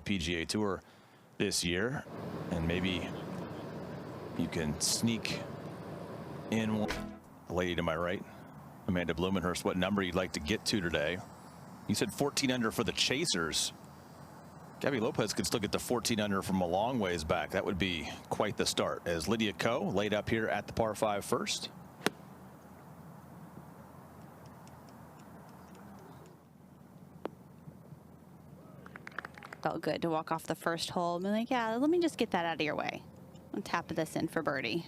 PGA Tour this year, and maybe you can sneak in one. The lady to my right, Amanda Blumenhurst, what number you'd like to get to today? You said 14 under for the Chasers. Gabby Lopez could still get the 14 under from a long ways back. That would be quite the start, as Lydia Ko laid up here at the par 5 first. Felt good to walk off the first hole and be like, yeah, let me just get that out of your way. I'll tap this in for birdie.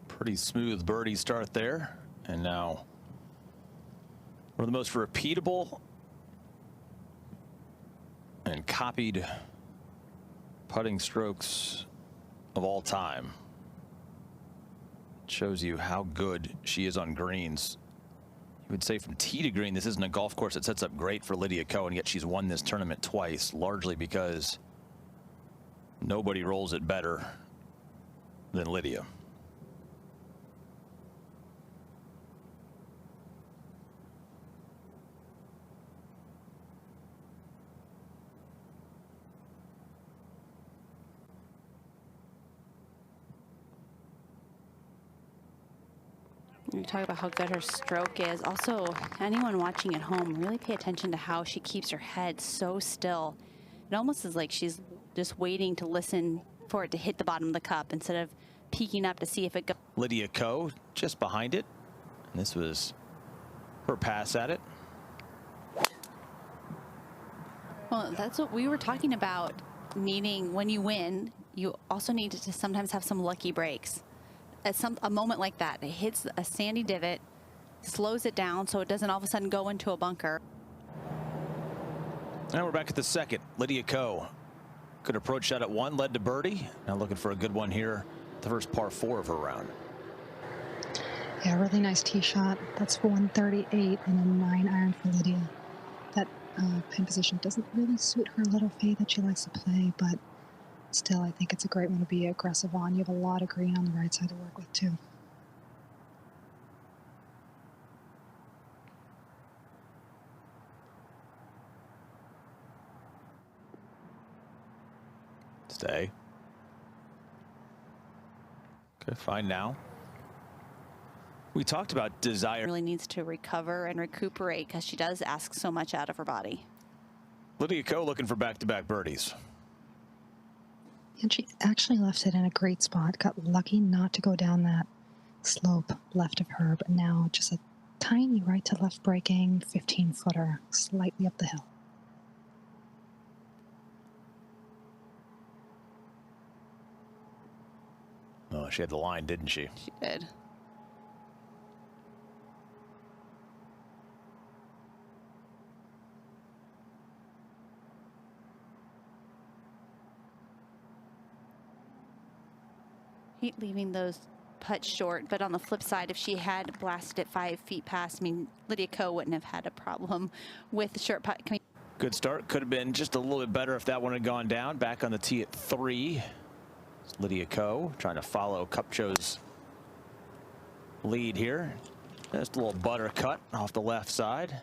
Pretty smooth birdie start there. And now one of the most repeatable and copied putting strokes of all time. Shows you how good she is on greens. You would say from tee to green, this isn't a golf course that sets up great for Lydia Ko, and yet she's won this tournament twice, largely because nobody rolls it better than Lydia. You talk about how good her stroke is. Also, anyone watching at home, really pay attention to how she keeps her head so still. It almost is like she's just waiting to listen for it to hit the bottom of the cup instead of peeking up to see if it goes. Lydia Ko just behind it. And this was her pass at it. Well, that's what we were talking about, needing when you win, you also need to sometimes have some lucky breaks. At a moment like that, it hits a sandy divot, slows it down so it doesn't all of a sudden go into a bunker. Now we're back at the second. Lydia Ko could approach shot at 1, led to birdie. Now looking for a good one here, the first par 4 of her round. Yeah, really nice tee shot. That's for 138 and a 9 iron for Lydia. That pin position doesn't really suit her little fade that she likes to play, but still, I think it's a great one to be aggressive on. You have a lot of green on the right side to work with, too. Stay. Okay, fine now. We talked about desire. Really needs to recover and recuperate because she does ask so much out of her body. Lydia Ko looking for back-to-back birdies. And she actually left it in a great spot. Got lucky not to go down that slope left of her, but now just a tiny right to left breaking 15-footer slightly up the hill. Oh, she had the line, didn't she? She did. Hate leaving those putts short, but on the flip side, if she had blasted it 5 feet past, I mean, Lydia Ko wouldn't have had a problem with the short putt. Good start. Could have been just a little bit better if that one had gone down. Back on the tee at 3. It's Lydia Ko trying to follow Kupcho's lead here. Just a little butter cut off the left side.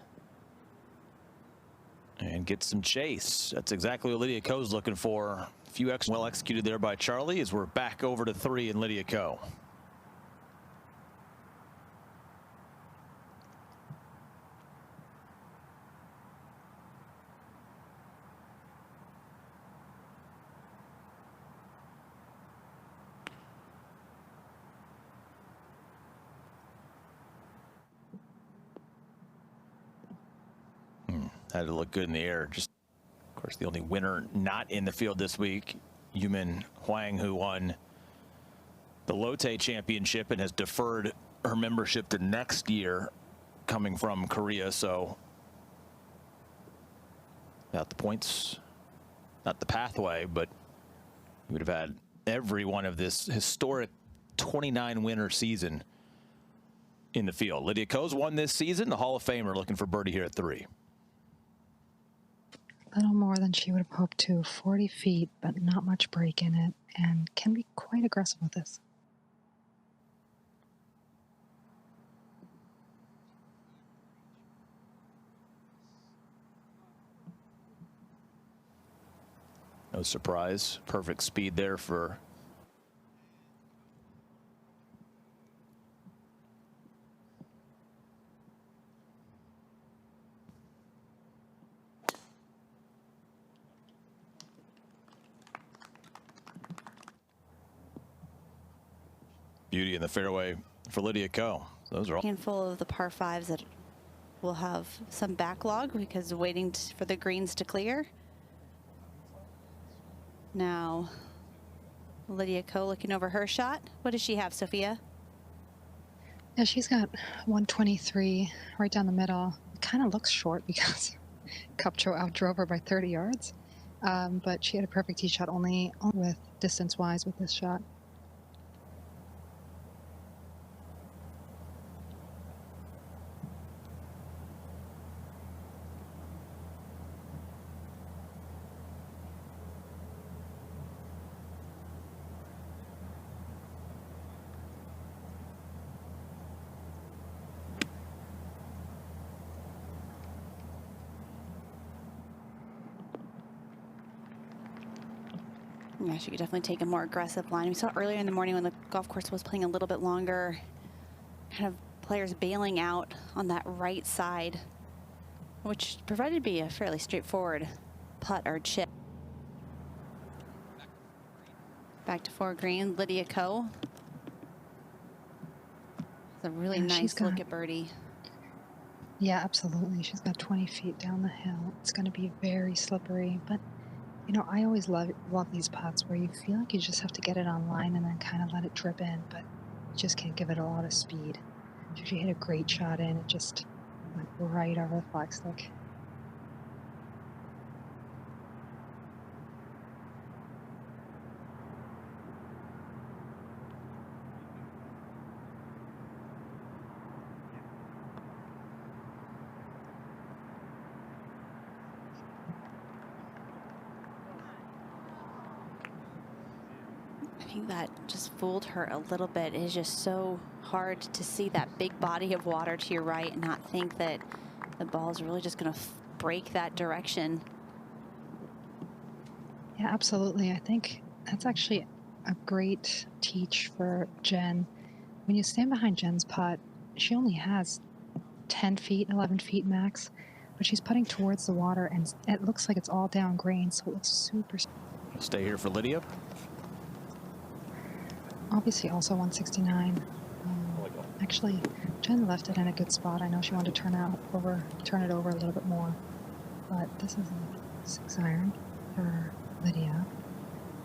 And get some chase. That's exactly what Lydia Ko's looking for. A few well executed there by Charlie as we're back over to 3 in Lydia Ko. Had to look good in the air. Just, of course, the only winner not in the field this week, Yumin Huang, who won the Lotte Championship and has deferred her membership to next year, coming from Korea. So, not the points, not the pathway, but you would have had every one of this historic 29 winner season in the field. Lydia Ko's won this season. The Hall of Famer looking for birdie here at 3. A little more than she would have hoped to. 40 feet, but not much break in it, and can be quite aggressive with this. No surprise. Perfect speed there for beauty in the fairway for Lydia Ko. Those are all Handful of the par fives that will have some backlog because waiting for the greens to clear. Now, Lydia Ko looking over her shot. What does she have, Sophia? Yeah, she's got 123 right down the middle. It kind of looks short because Cupcho outdrove her by 30 yards. But she had a perfect tee shot only with distance-wise with this shot. Yeah, she could definitely take a more aggressive line. We saw earlier in the morning when the golf course was playing a little bit longer, kind of players bailing out on that right side, which provided to be a fairly straightforward putt or chip. Back to 4 green, Lydia Ko. It's a really nice look at birdie. Yeah, absolutely. She's got 20 feet down the hill. It's going to be very slippery, but you know, I always love these putts where you feel like you just have to get it on line and then kind of let it drip in, but you just can't give it a lot of speed. So she hit a great shot in. It just went right over the flagstick. I think that just fooled her a little bit. It is just so hard to see that big body of water to your right and not think that the ball is really just going to break that direction. Yeah, absolutely. I think that's actually a great teach for Jen. When you stand behind Jen's putt, she only has 10 feet, 11 feet max, but she's putting towards the water and it looks like it's all down green, so it looks super. Stay here for Lydia. Obviously also 169. Actually, Jen left it in a good spot. I know she wanted to turn it over a little bit more, but this is a 6 iron for Lydia,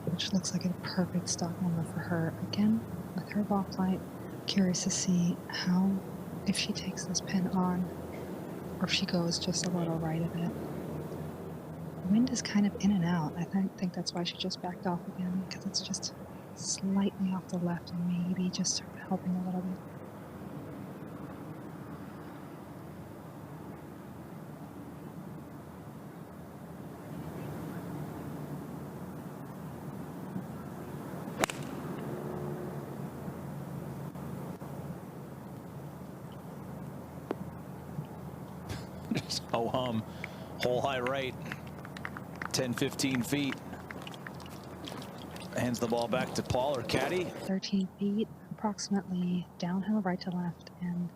which looks like a perfect stock number for her. Again, with her ball flight, curious to see how, if she takes this pin on, or if she goes just a little right of it. The wind is kind of in and out. I think that's why she just backed off again, because it's just slightly off the left and maybe just helping a little bit. Just ho-hum, hole high right, 10, 15 feet. Hands the ball back to Paul or caddy. 13 feet, approximately downhill right to left, and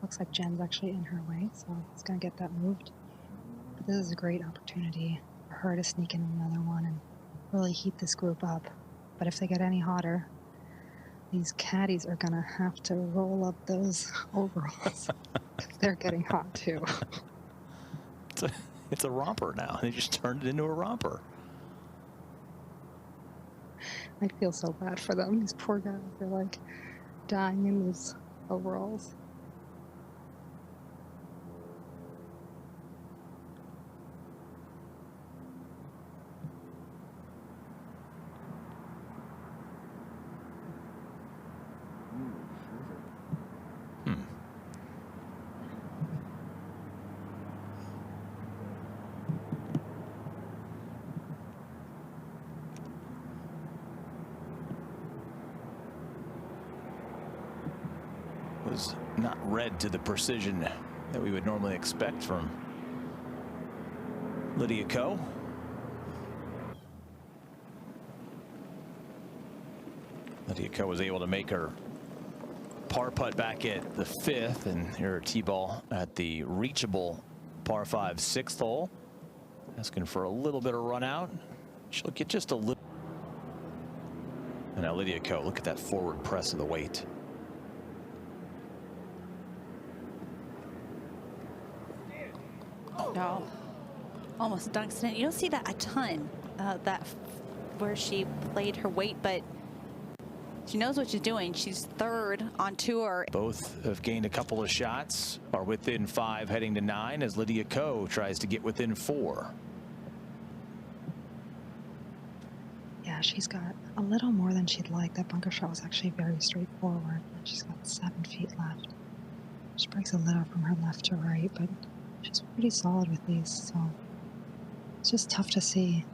looks like Jen's actually in her way, so it's going to get that moved. But this is a great opportunity for her to sneak in another one and really heat this group up. But if they get any hotter, these caddies are going to have to roll up those overalls. They're getting hot too. It's a romper now. They just turned it into a romper. I feel so bad for them. These poor guys, they're like dying in these overalls. Was not read to the precision that we would normally expect from Lydia Ko. Lydia Ko was able to make her par putt back at the 5th, and her tee ball at the Reachable par 5 6th hole. Asking for a little bit of run out. She'll get just a little. And now Lydia Ko, look at that forward press of the weight. No, almost dunks it in. You don't see that a ton, where she played her weight, but she knows what she's doing. She's 3rd on tour. Both have gained a couple of shots, are within 5 heading to 9 as Lydia Ko tries to get within 4. Yeah, she's got a little more than she'd like. That bunker shot was actually very straightforward. She's got 7 feet left. She breaks a little from her left to right, but she's pretty solid with these, so it's just tough to see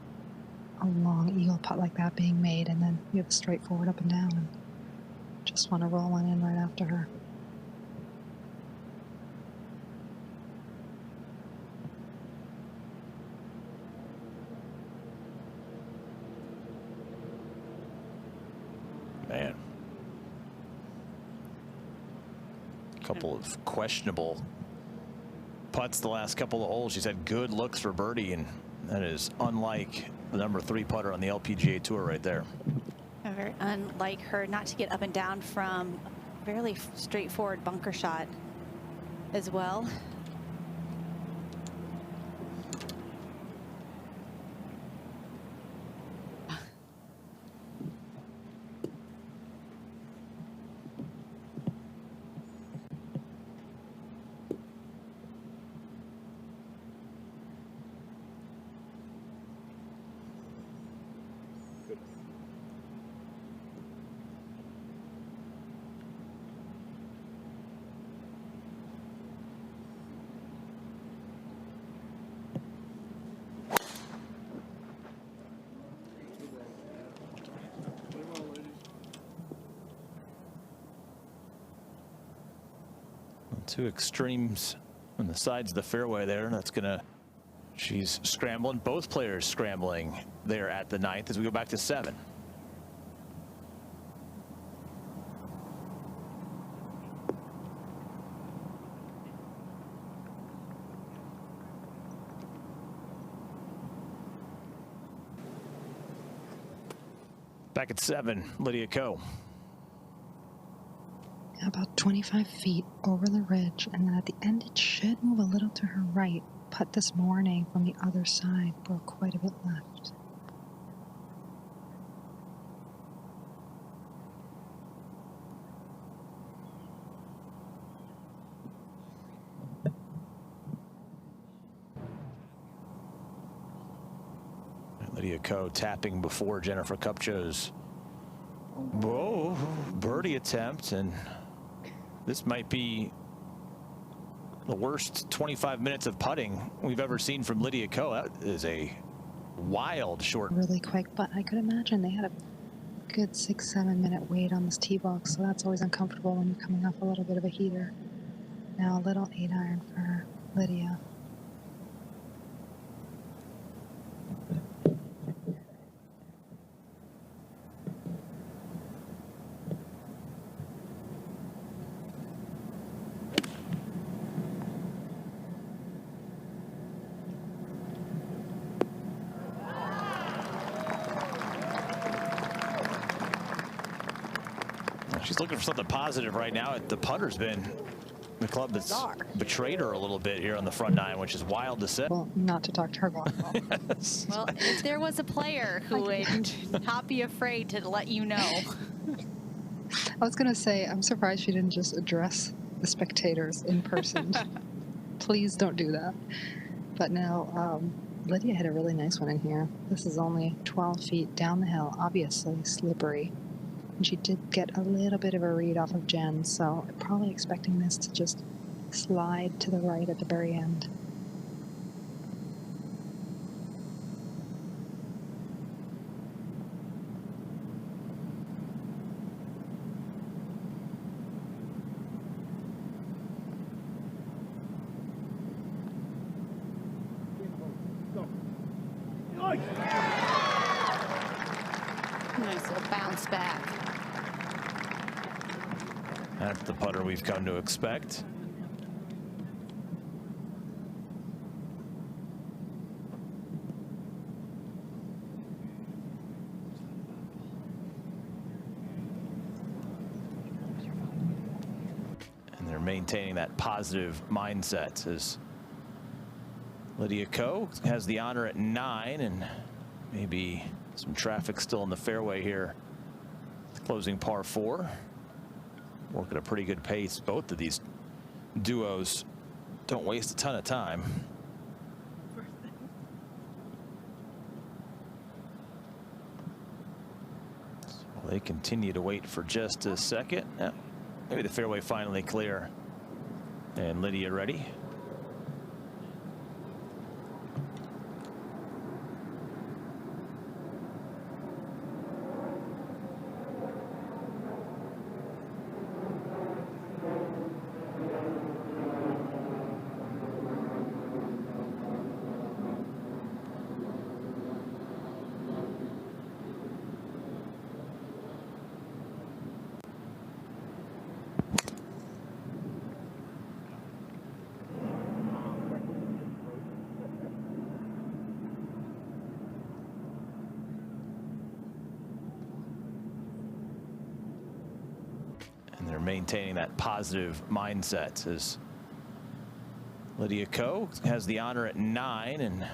a long eagle putt like that being made, and then you have a straightforward up and down, and just want to roll one in right after her. Man, a couple of questionable putts the last couple of holes. She's had good looks for birdie, and that is unlike the number 3 putter on the LPGA Tour right there. Very unlike her, not to get up and down from a fairly straightforward bunker shot as well. Two extremes on the sides of the fairway there. That's gonna, she's scrambling, both players scrambling there at the 9th as we go back to 7. Back at 7, Lydia Ko. About 25 feet over the ridge, and then at the end it should move a little to her right. Putt this morning from the other side, broke quite a bit left. Lydia Ko tapping before Jennifer Kupcho's birdie attempt, and this might be the worst 25 minutes of putting we've ever seen from Lydia Ko. That is a wild short. Really quick, but I could imagine they had a good 6-7 minute wait on this tee box, so that's always uncomfortable when you're coming off a little bit of a heater. Now a little 8-iron for Lydia. She's looking for something positive right now. The putter's been the club that's betrayed her a little bit here on the front 9, which is wild to say. Well, not to talk to her golf ball. Yes. Well, if there was a player who would not be afraid to let you know. I was going to say, I'm surprised she didn't just address the spectators in person. Please don't do that. But now, Lydia had a really nice one in here. This is only 12 feet down the hill, obviously slippery. And she did get a little bit of a read off of Jen, so probably expecting this to just slide to the right at the very end. Nice little bounce back. That's the putter we've come to expect. And they're maintaining that positive mindset as Lydia Ko has the honor at 9, and maybe some traffic still in the fairway here. Closing par 4. Work at a pretty good pace. Both of these duos don't waste a ton of time. So they continue to wait for just a second. Maybe the fairway finally clear. And Lydia ready. And they're maintaining that positive mindset as Lydia Ko has the honor at 9, and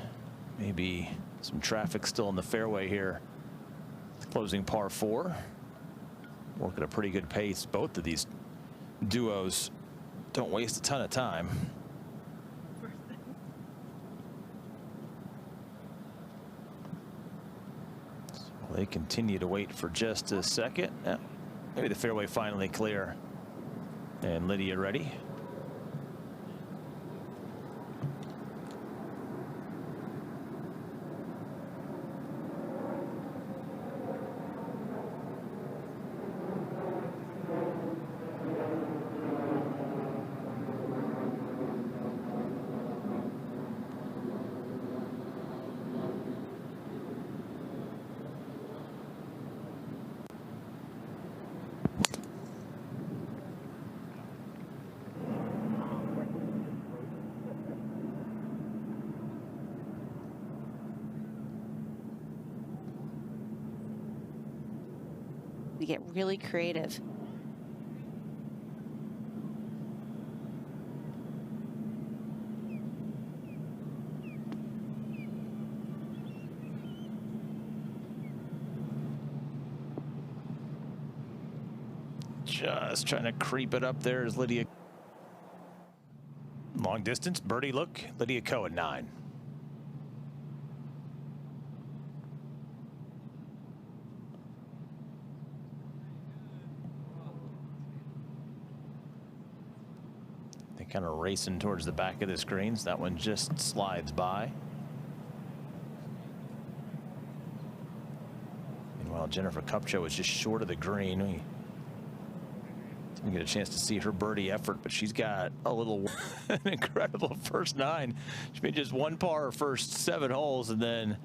maybe some traffic still in the fairway here. Closing par 4. Work at a pretty good pace. Both of these duos don't waste a ton of time. So they continue to wait for just a second. Maybe the fairway finally clear. And Lydia ready. We get really creative. Just trying to creep it up there is Lydia. Long distance birdie look. Lydia Ko at 9. They kind of racing towards the back of the screens. That one just slides by. Meanwhile, Jennifer Kupcho was just short of the green. We didn't get a chance to see her birdie effort, but she's got a little an incredible first 9. She made just 1 par her first 7 holes, and then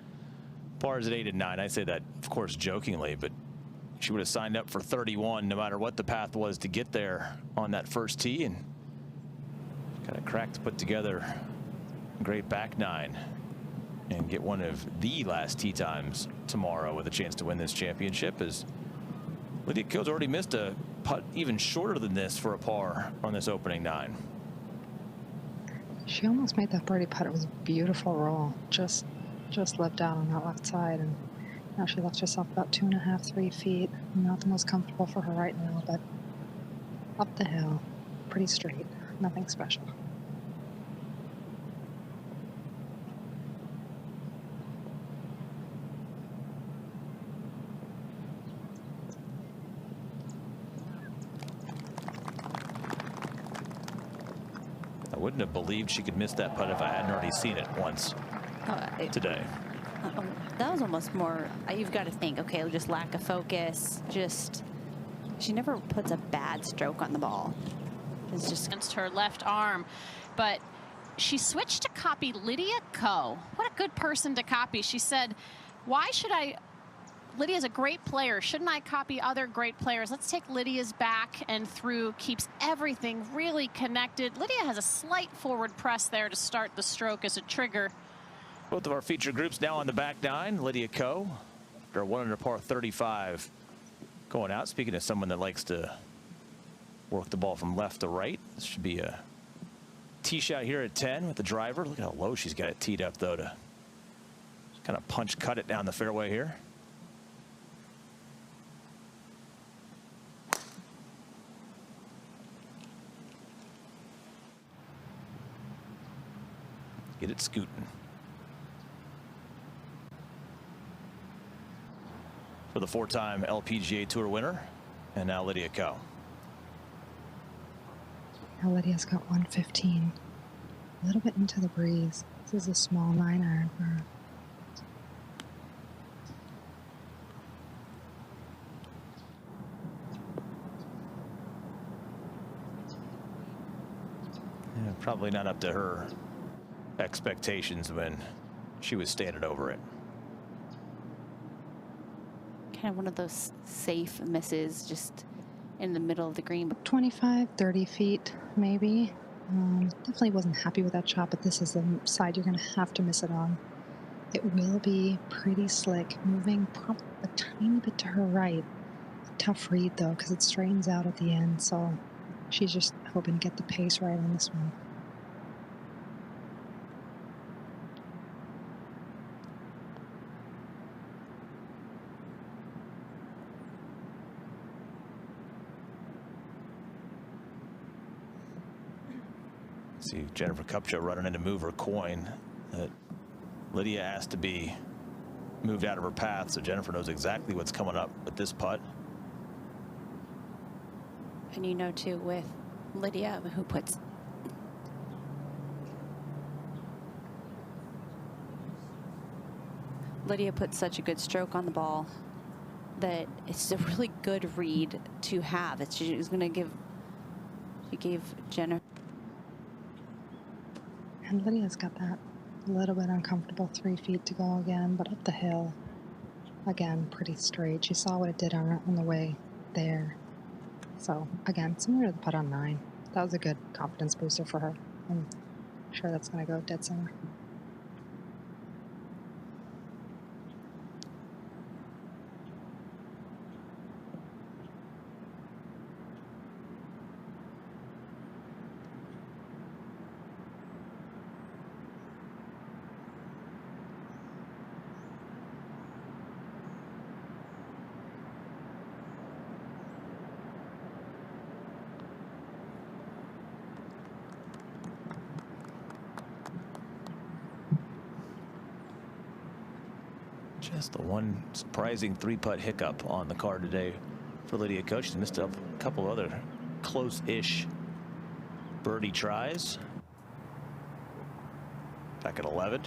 pars at 8 and 9. I say that, of course, jokingly, but she would have signed up for 31 no matter what the path was to get there on that first tee, and kind of cracked to put together a great back 9 and get one of the last tee times tomorrow with a chance to win this championship, as Lydia Ko's already missed a putt even shorter than this for a par on this opening 9. She almost made that birdie putt. It was a beautiful roll. Just left out on that left side, and now she left herself about 2.5, 3 feet. Not the most comfortable for her right now, but up the hill, pretty straight. Nothing special. I wouldn't have believed she could miss that putt if I hadn't already seen it once today. That was almost more, you've got to think, okay, just lack of focus. Just, she never puts a bad stroke on the ball. It's just against her left arm, but she switched to copy Lydia Ko. What a good person to copy. She said, why should I Lydia's a great player. Shouldn't I copy other great players? Let's take Lydia's back and through, keeps everything really connected. Lydia has a slight forward press there to start the stroke as a trigger. Both of our feature groups now on the back nine. Lydia Ko, after 1 under par 35, going out. Speaking of someone that likes to work the ball from left to right, this should be a tee shot here at 10 with the driver. Look at how low she's got it teed up, though, to kind of punch cut it down the fairway here. Get it scooting. For the 4-time LPGA Tour winner, and now Lydia Ko. Now Lydia's got 115. A little bit into the breeze. This is a small 9-iron for her. Yeah, probably not up to her expectations when she was standing over it. Kind of one of those safe misses, just in the middle of the green. 25, 30 feet, maybe. Definitely wasn't happy with that shot, but this is the side you're going to have to miss it on. It will be pretty slick, moving probably a tiny bit to her right. Tough read, though, because it straightens out at the end, so she's just hoping to get the pace right on this one. See Jennifer Kupcho running in to move her coin that Lydia asked to be moved out of her path, so Jennifer knows exactly what's coming up with this putt. And you know, too, with Lydia, who puts such a good stroke on the ball that it's a really good read to have. She's going to give, she gave Jennifer. And Lydia's got that little bit uncomfortable 3 feet to go again, but up the hill, again, pretty straight. She saw what it did on the way there. So, again, similar to the putt on 9. That was a good confidence booster for her. I'm sure that's going to go dead center. Just the one surprising 3-putt hiccup on the card today for Lydia Ko. She's missed up a couple other close-ish birdie tries. Back at 11.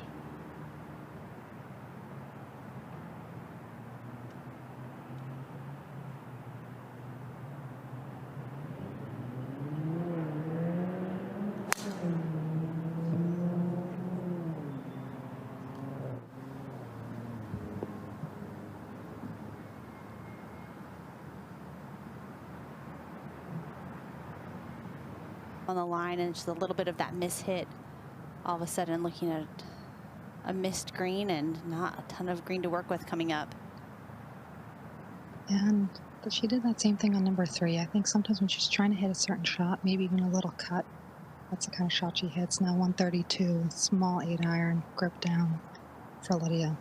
On the line, and just a little bit of that mishit, all of a sudden looking at a missed green and not a ton of green to work with coming up. And she did that same thing on number 3. I think sometimes when she's trying to hit a certain shot, maybe even a little cut, that's the kind of shot she hits. Now 132, small 8-iron, grip down for Lydia.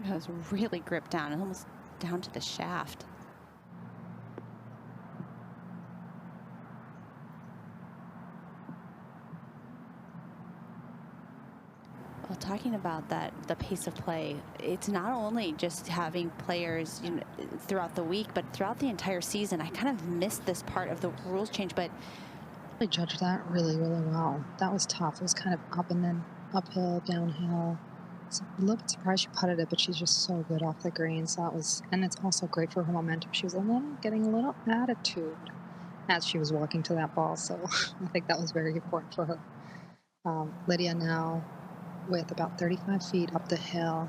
It was really gripped down and almost down to the shaft. Well, talking about that, the pace of play, it's not only just having players, you know, throughout the week, but throughout the entire season. I kind of missed this part of the rules change, but I judged that really, really well. That was tough. It was kind of up and then uphill, downhill. So a little bit surprised she putted it, but she's just so good off the green. So that was, and it's also great for her momentum. She was getting a little attitude as she was walking to that ball. So I think that was very important for her. Lydia now with about 35 feet up the hill.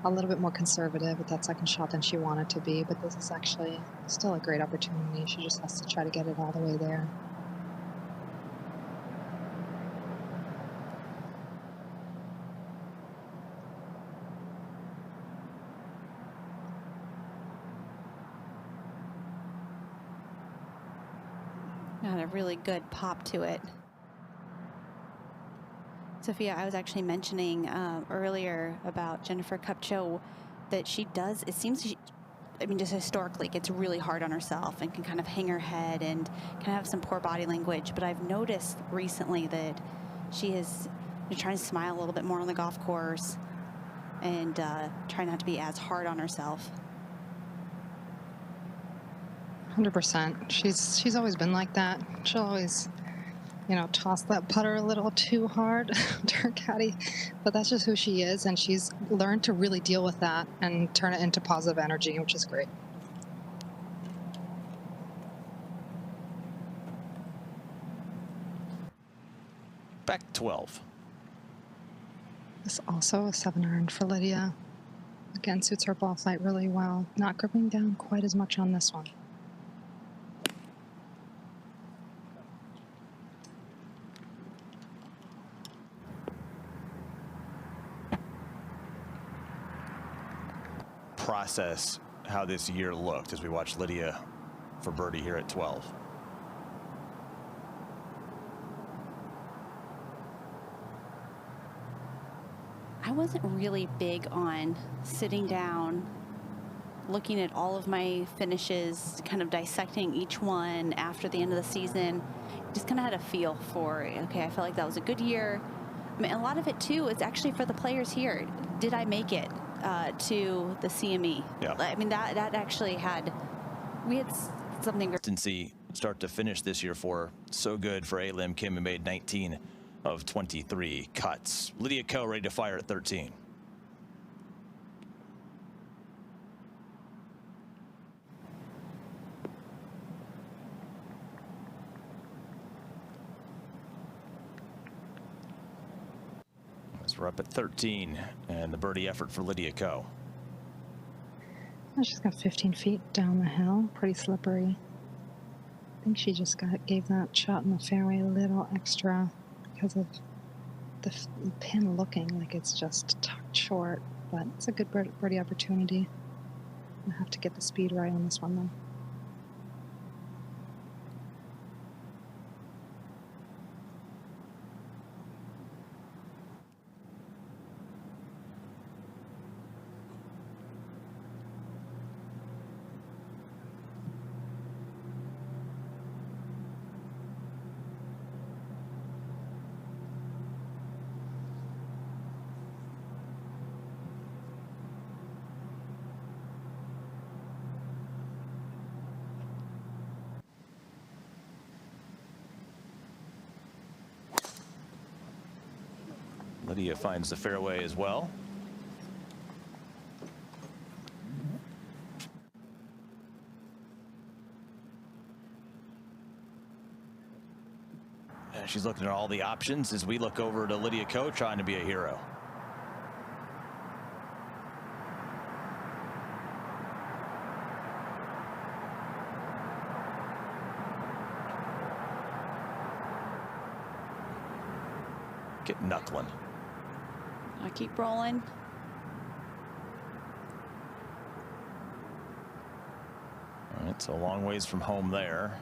A little bit more conservative with that second shot than she wanted to be, but this is actually still a great opportunity. She just has to try to get it all the way there. Got a really good pop to it. Sophia, I was actually mentioning earlier about Jennifer Kupcho that she does, it seems she, I mean, just historically gets really hard on herself and can kind of hang her head and kind of have some poor body language. But I've noticed recently that she is trying to smile a little bit more on the golf course and try not to be as hard on herself. 100%. She's always been like that. She'll always, you know, toss that putter a little too hard to her caddy, but that's just who she is, and she's learned to really deal with that and turn it into positive energy, which is great. Back 12. This also a 7-iron for Lydia. Again, suits her ball flight really well. Not gripping down quite as much on this one. Process how this year looked as we watch Lydia for birdie here at 12. I wasn't really big on sitting down, looking at all of my finishes, kind of dissecting each one after the end of the season. Just kind of had a feel for, okay, I felt like that was a good year. I mean, a lot of it too is actually for the players here. Did I make it to the CME? Yeah. I mean, that actually had, we had something. Consistency start to finish this year for so good for A-Lim Kim, who made 19 of 23 cuts. Lydia Ko ready to fire at 13. As we're up at 13 and the birdie effort for Lydia Ko. She's got 15 feet down the hill, pretty slippery. I think she just gave that shot in the fairway a little extra because of the pin looking like it's just tucked short, but it's a good birdie opportunity. I have to get the speed right on this one though. Lydia finds the fairway as well. And she's looking at all the options as we look over to Lydia Ko trying to be a hero. Get knuckling. I keep rolling. All right, so a long ways from home there.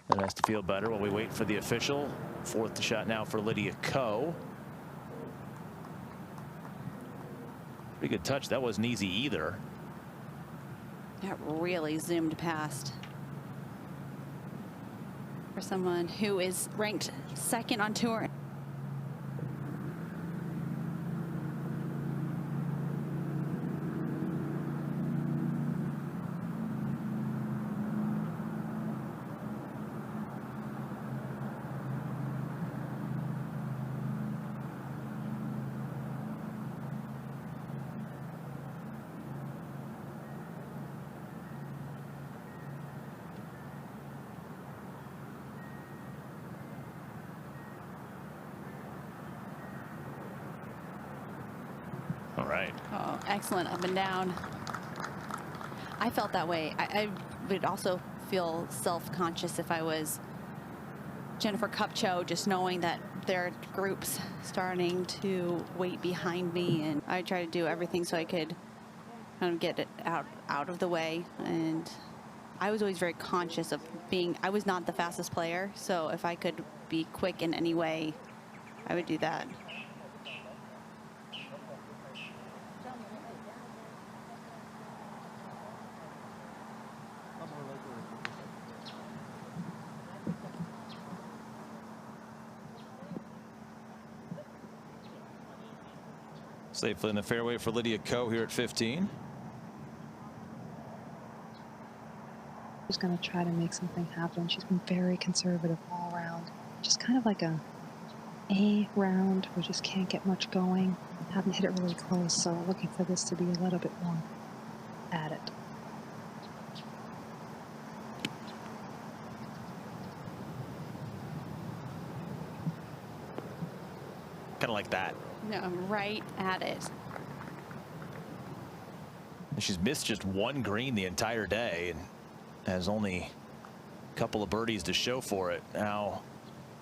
That has to feel better while we wait for the official. Fourth shot now for Lydia Ko. Pretty good touch. That wasn't easy either. That really zoomed past. For someone who is ranked second on tour. right. Oh, excellent up and down. I felt that way. I would also feel self-conscious if I was Jennifer Kupcho, just knowing that there are groups starting to wait behind me, and I try to do everything so I could kind of get it out of the way. And I was always very conscious of I was not the fastest player, so if I could be quick in any way, I would do that. Safely in the fairway for Lydia Ko here at 15. She's going to try to make something happen. She's been very conservative all around. Just kind of like a round. We just can't get much going. Haven't hit it really close, so looking for this to be a little bit more at it. Kind of like that. No, I'm right at it. And she's missed just one green the entire day and has only a couple of birdies to show for it. Now,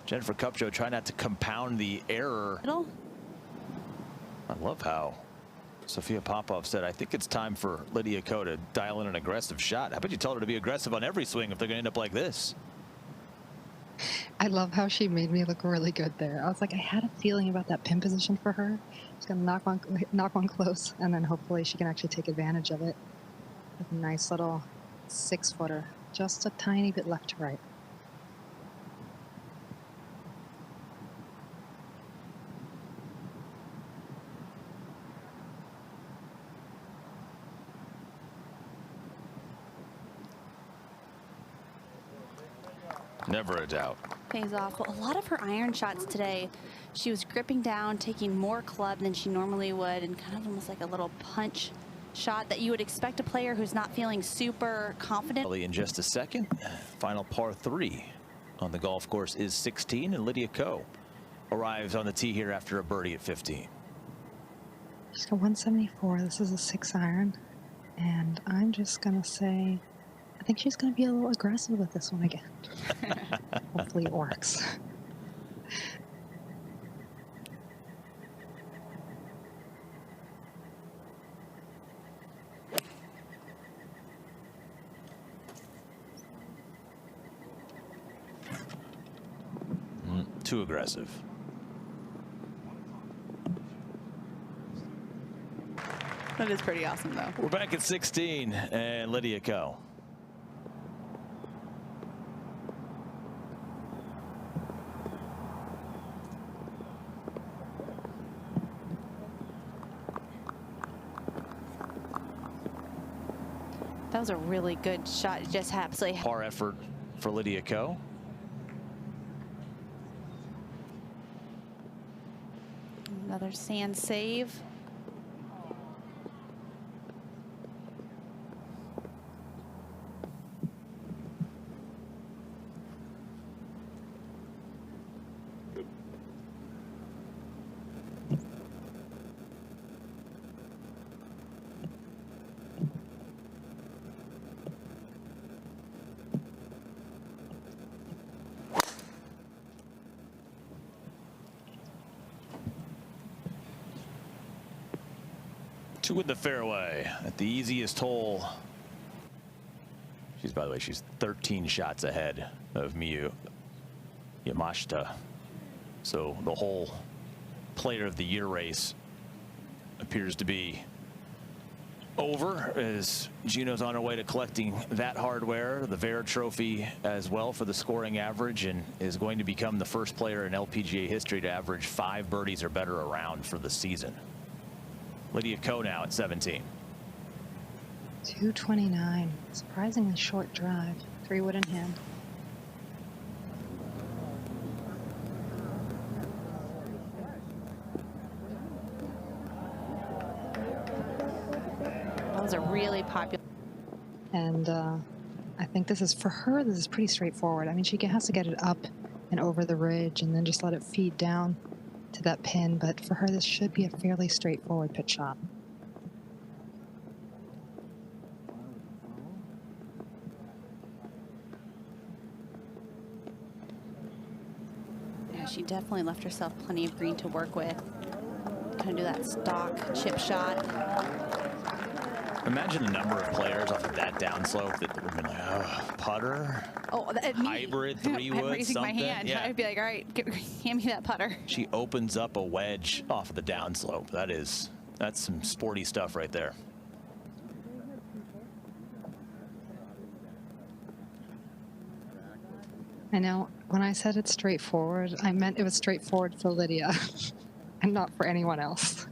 Jennifer Kupcho trying not to compound the error. Middle. I love how Sophia Popov said, I think it's time for Lydia Ko to dial in an aggressive shot. How about you tell her to be aggressive on every swing if they're going to end up like this? I love how she made me look really good there. I was like, I had a feeling about that pin position for her. She's going to knock one close, and then hopefully she can actually take advantage of it with a nice little 6-footer, just a tiny bit left to right. Never a doubt. Pays off. Well, a lot of her iron shots today, she was gripping down, taking more club than she normally would, and kind of almost like a little punch shot that you would expect a player who's not feeling super confident. In just a second, final par 3 on the golf course is 16, and Lydia Ko arrives on the tee here after a birdie at 15. She's got 174. This is a 6-iron, and I'm just gonna say, I think she's gonna be a little aggressive with this one again. Hopefully it works. Too aggressive. That is pretty awesome, though. We're back at 16, and Lydia Ko. That was a really good shot. It just absolutely. Par effort for Lydia Ko. Another sand save. Two in the fairway at the easiest hole. By the way, she's 13 shots ahead of Miyu Yamashita. So the whole Player of the Year race appears to be over as Gino's on her way to collecting that hardware, the Vera Trophy as well for the scoring average, and is going to become the first player in LPGA history to average 5 birdies or better a round for the season. Lydia Ko now at 17. 229. Surprisingly short drive. 3-wood in hand. That was a really popular. And I think this is, for her, this is pretty straightforward. I mean, she has to get it up and over the ridge and then just let it feed down to that pin. But for her, this should be a fairly straightforward pitch shot. she definitely left herself plenty of green to work with. Kind of do that stock chip shot. Imagine the number of players off of that downslope that would have been like, oh, putter, hybrid, 3-wood, I'm raising something. my hand. Yeah. I'd be like, all right, hand me that putter. She opens up a wedge off of the downslope. That's some sporty stuff right there. I know when I said it's straightforward, I meant it was straightforward for Lydia and not for anyone else.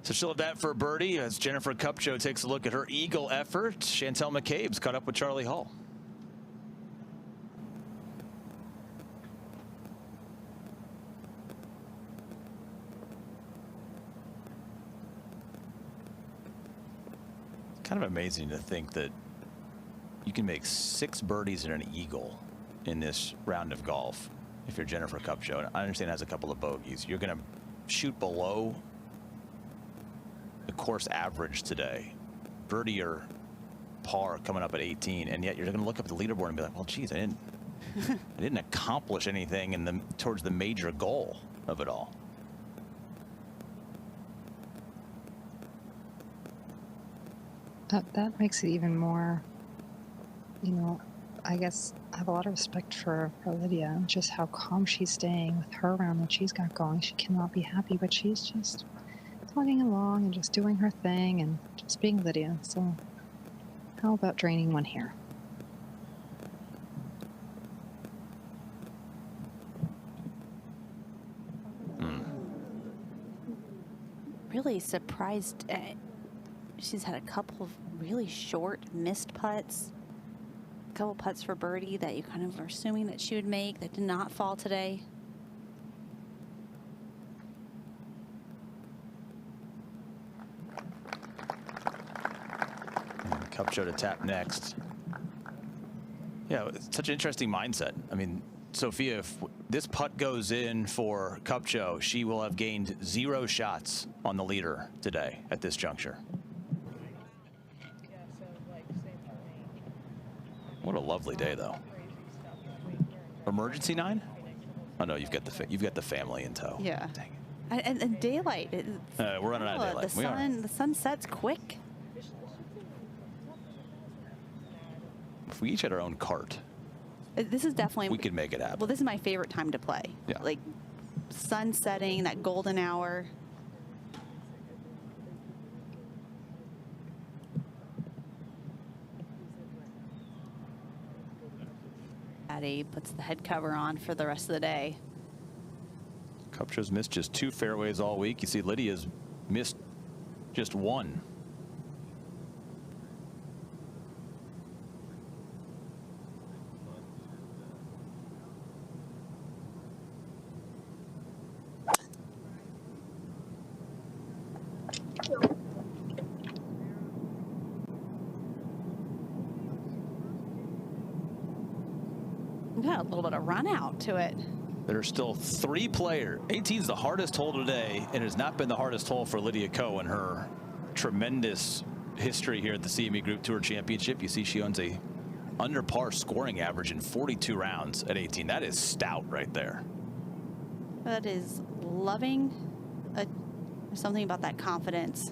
So she'll have that for a birdie as Jennifer Kupcho takes a look at her eagle effort. Chantel McCabe's caught up with Charlie Hull. Kind of amazing to think that you can make 6 birdies and an eagle in this round of golf if you're Jennifer Kupcho. And I understand it has a couple of bogeys. You're going to shoot below the course average today, birdie or par coming up at 18, and yet you're going to look up at the leaderboard and be like, well, geez, I didn't accomplish anything towards the major goal of it all. That makes it even more, you know, I guess I have a lot of respect for Lydia, just how calm she's staying with her round that she's got going. She cannot be happy, but she's just plugging along and just doing her thing and just being Lydia. So how about draining one here? Really surprised. She's had a couple of really short missed putts. A couple putts for birdie that you kind of were assuming that she would make that did not fall today. Kupcho to tap next. Yeah, it's such an interesting mindset. I mean, Sophia, if this putt goes in for Kupcho, she will have gained 0 shots on the leader today at this juncture. What a lovely day, though. Emergency 9? Oh no, you've got the family in tow. Yeah. Dang it. And daylight. We're running out of daylight. The sun sets quick. If we each had our own cart, This is definitely. we could make it happen. Well, this is my favorite time to play. Yeah. Like sun setting, that golden hour. Patty puts the head cover on for the rest of the day. Kupcho's missed just 2 fairways all week. You see Lydia's missed just 1. Got a little bit of run out to it. There are still 3 players. 18 is the hardest hole today, and has not been the hardest hole for Lydia Ko in her tremendous history here at the CME Group Tour Championship. You see she owns a under par scoring average in 42 rounds at 18. That is stout right there. That is loving. There's something about that confidence.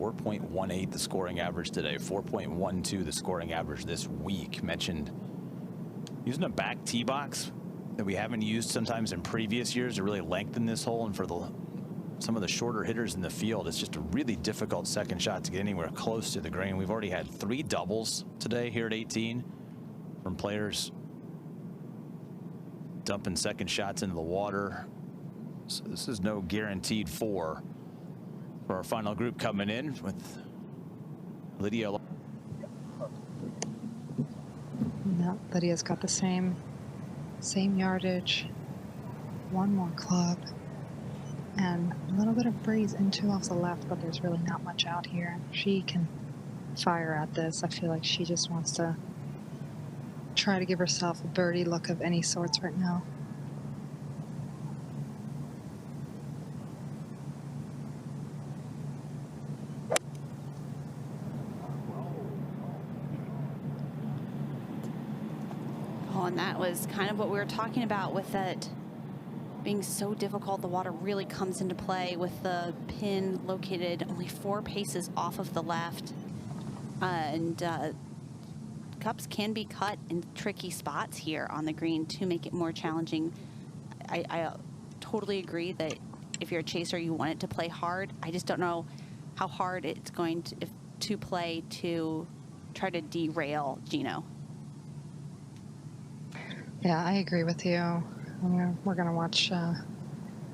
.18 the scoring average today, 4.12 the scoring average this week. Mentioned using a back tee box that we haven't used sometimes in previous years to really lengthen this hole, and for some of the shorter hitters in the field, it's just a really difficult second shot to get anywhere close to the green. We've already had 3 doubles today here at 18 from players dumping second shots into the water. So this is no guaranteed 4 for our final group coming in with Lydia. No, Lydia's got the same yardage, 1 more club, and a little bit of breeze into off the left, but there's really not much out here. She can fire at this. I feel like she just wants to try to give herself a birdie look of any sorts right now. and that was kind of what we were talking about with that being so difficult. The water really comes into play with the pin located only 4 paces off of the left. And cups can be cut in tricky spots here on the green to make it more challenging. I totally agree that if you're a chaser, you want it to play hard. I just don't know how hard it's going to play to try to derail Gino. Yeah, I agree with you. We're going to watch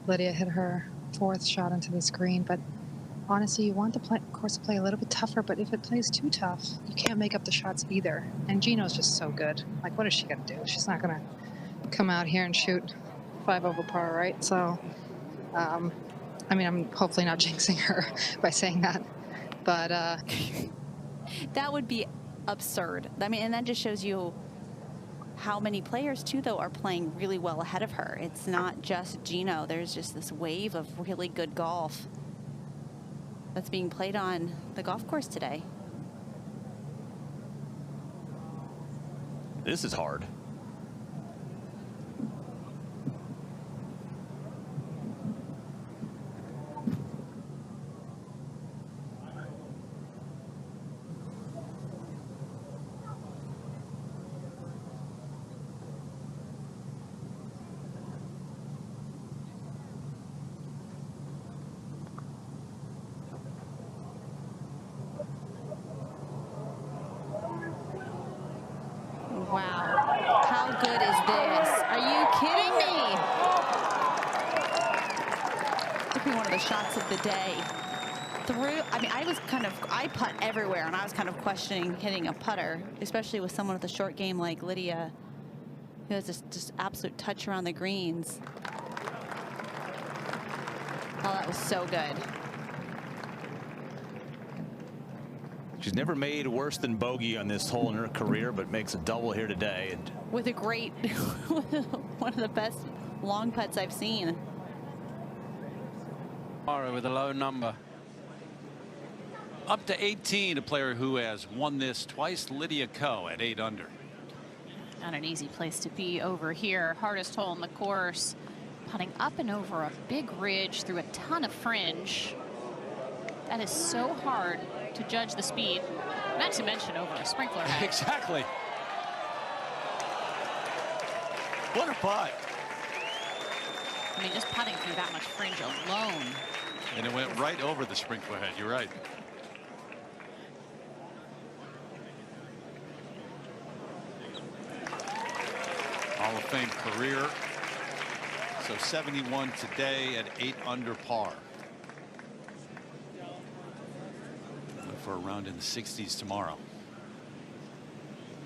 Lydia hit her 4th shot into this green, but honestly, you want the course to play a little bit tougher, but if it plays too tough, you can't make up the shots either. And Gino's just so good. Like, what is she going to do? She's not going to come out here and shoot 5 over par, right? So, I mean, I'm hopefully not jinxing her by saying that, but that would be absurd. I mean, and that just shows you how many players too, though, are playing really well ahead of her. It's not just Gino. There's just this wave of really good golf that's being played on the golf course today. This is hard. Wow, how good is this? Are you kidding me? Could be one of the shots of the day. I mean, I putt everywhere, and I was kind of questioning hitting a putter, especially with someone with a short game like Lydia, who has this just absolute touch around the greens. Oh, that was so good. She's never made worse than bogey on this hole in her career, but makes a double here today. And with a great, one of the best long putts I've seen. With a low number. Up to 18, a player who has won this twice, Lydia Ko at 8 under. Not an easy place to be over here. Hardest hole in the course. Putting up and over a big ridge through a ton of fringe. That is so hard to judge the speed, not to mention over a sprinkler head. Exactly. What a putt. I mean, just putting through that much fringe alone. And it went right over the sprinkler head. You're right. Hall of Fame career. So 71 today at 8 under par. For a round in the 60s tomorrow.